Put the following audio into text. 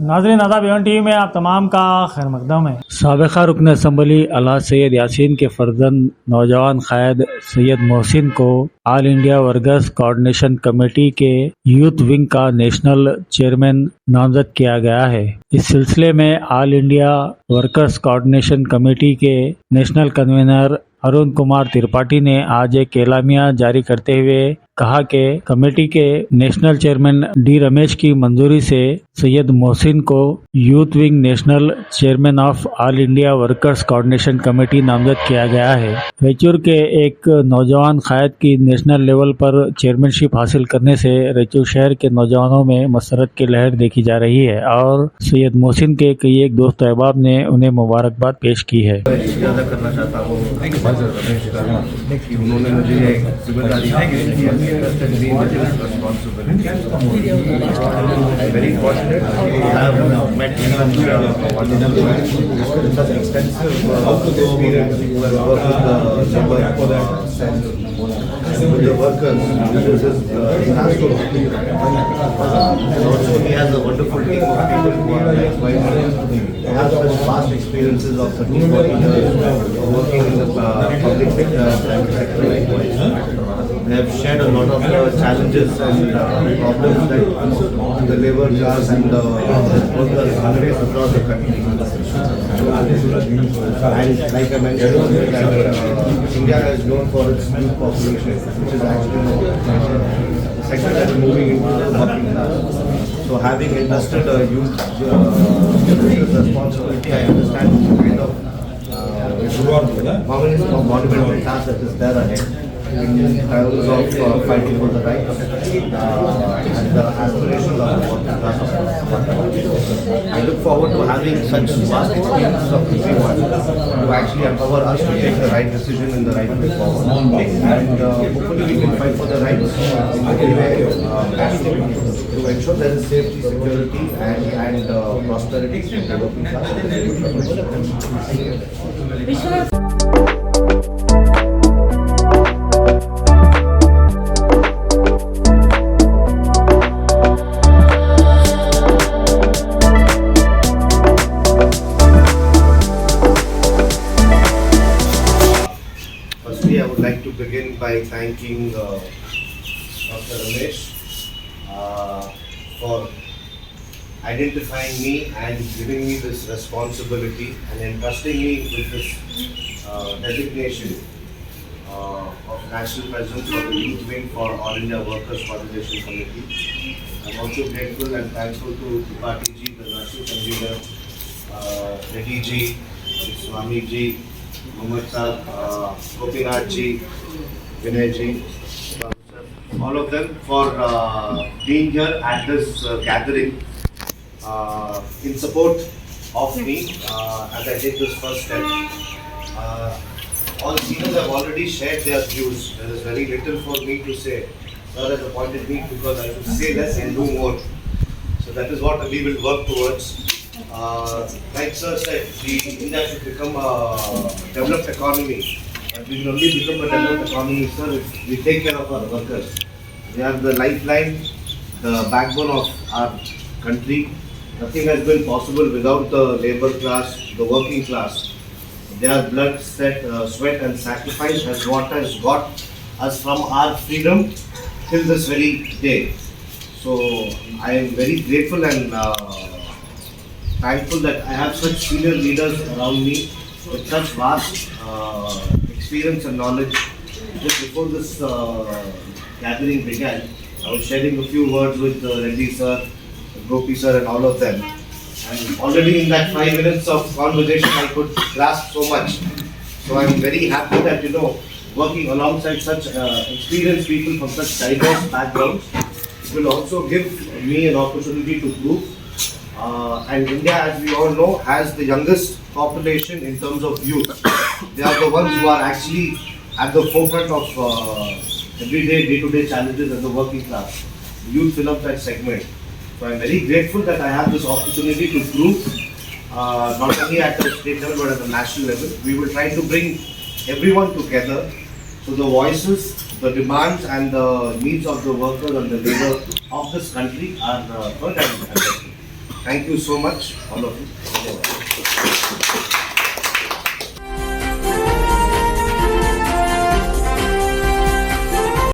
नाज़रीन आदाब Avon TV में आप तमाम का खैर मकदम है। साबिक़ा रुकन असम्बली अल्लाह सैयद यासीन के फर्जंद नौजवान क़ायद सैयद मोहसिन को all India workers coordination committee के यूथ विंग का नेशनल चेयरमैन नामजद किया गया है। इस सिलसिले में all India workers coordination committee के नेशनल कन्वीनर अरुण कुमार त्रिपाठी ने आज एक एलामिया जारी करते हुए कहा कि कमेटी के नेशनल चेयरमैन डी रमेश की मंजूरी से सैयद मोहसिन को youth wing national chairman of all India workers coordination committee नामजद किया गया है। रैचूर के एक नौजवान क़ायद की नेशनल लेवल पर चेयरमैनशिप हासिल करने से रैचूर शहर के नौजवानों में मसरत की लहर देखी जा रही है और सैयद मोहसिन के कई एक दोस्त अहबाब ने उन्हें मुबारकबाद पेश की है। करना चाहता हूँ उन्होंने मुझे एक जिम्मेदारी very fortunate to have met wonderful such extensive experience with the workers. This is also he has a wonderful team of people who are like have such vast experiences of 30-40 years working in the public sector, private sector likewise. They have shared a lot of challenges and problems that the labour class and the workers face across the country. And like I mentioned earlier, that India is known for its youth population, which is actually the sector that is moving into the working class. So having entrusted a youth responsibility, I understand the kind of monumental task that is there ahead. In terms of fighting for the rights and the aspirations of the working class. I look forward to having such vast experiences of everyone to actually empower us to take the right decision in the right way forward. And hopefully we can fight for the rights in a way to ensure there is safety, security and prosperity in the working class. I would like to begin by thanking Dr. Ramesh for identifying me and giving me this responsibility and entrusting me with this designation of National President for the Youth Wing for All India Workers Coordination Committee. I am also grateful and thankful to Tripathi ji, the National Convener, Reddy ji, Swami ji, Mohammad Saab, Gopinath ji, Vinay ji, all of them for being here at this gathering in support of me as I take this first step. All seniors have already shared their views. There is very little for me to say. Sir has appointed me because I should say less and do more. So that is what we will work towards. Like Sir said, India should become a developed economy. But we will only become a developed economy, sir, if we take care of our workers. They are the lifeline, the backbone of our country. Nothing has been possible without the labour class, the working class. Their blood, sweat and sacrifice has what has got us from our freedom till this very day. So I am very grateful and thankful that I have such senior leaders around me with such vast experience and knowledge. Just before this gathering began, I was sharing a few words with Reddy sir, Gopi sir and all of them. And already in that 5 minutes of conversation I could grasp so much. So I am very happy that, working alongside such experienced people from such diverse backgrounds, it will also give me an opportunity to prove. And India, as we all know, has the youngest population in terms of youth. They are the ones who are actually at the forefront of everyday, day-to-day challenges as the working class. Youth fill up that segment. So I am very grateful that I have this opportunity to prove, not only at the state level but at the national level. We will try to bring everyone together so the voices, the demands and the needs of the workers and the labour of this country are heard and addressed. Thank you so much, all of you.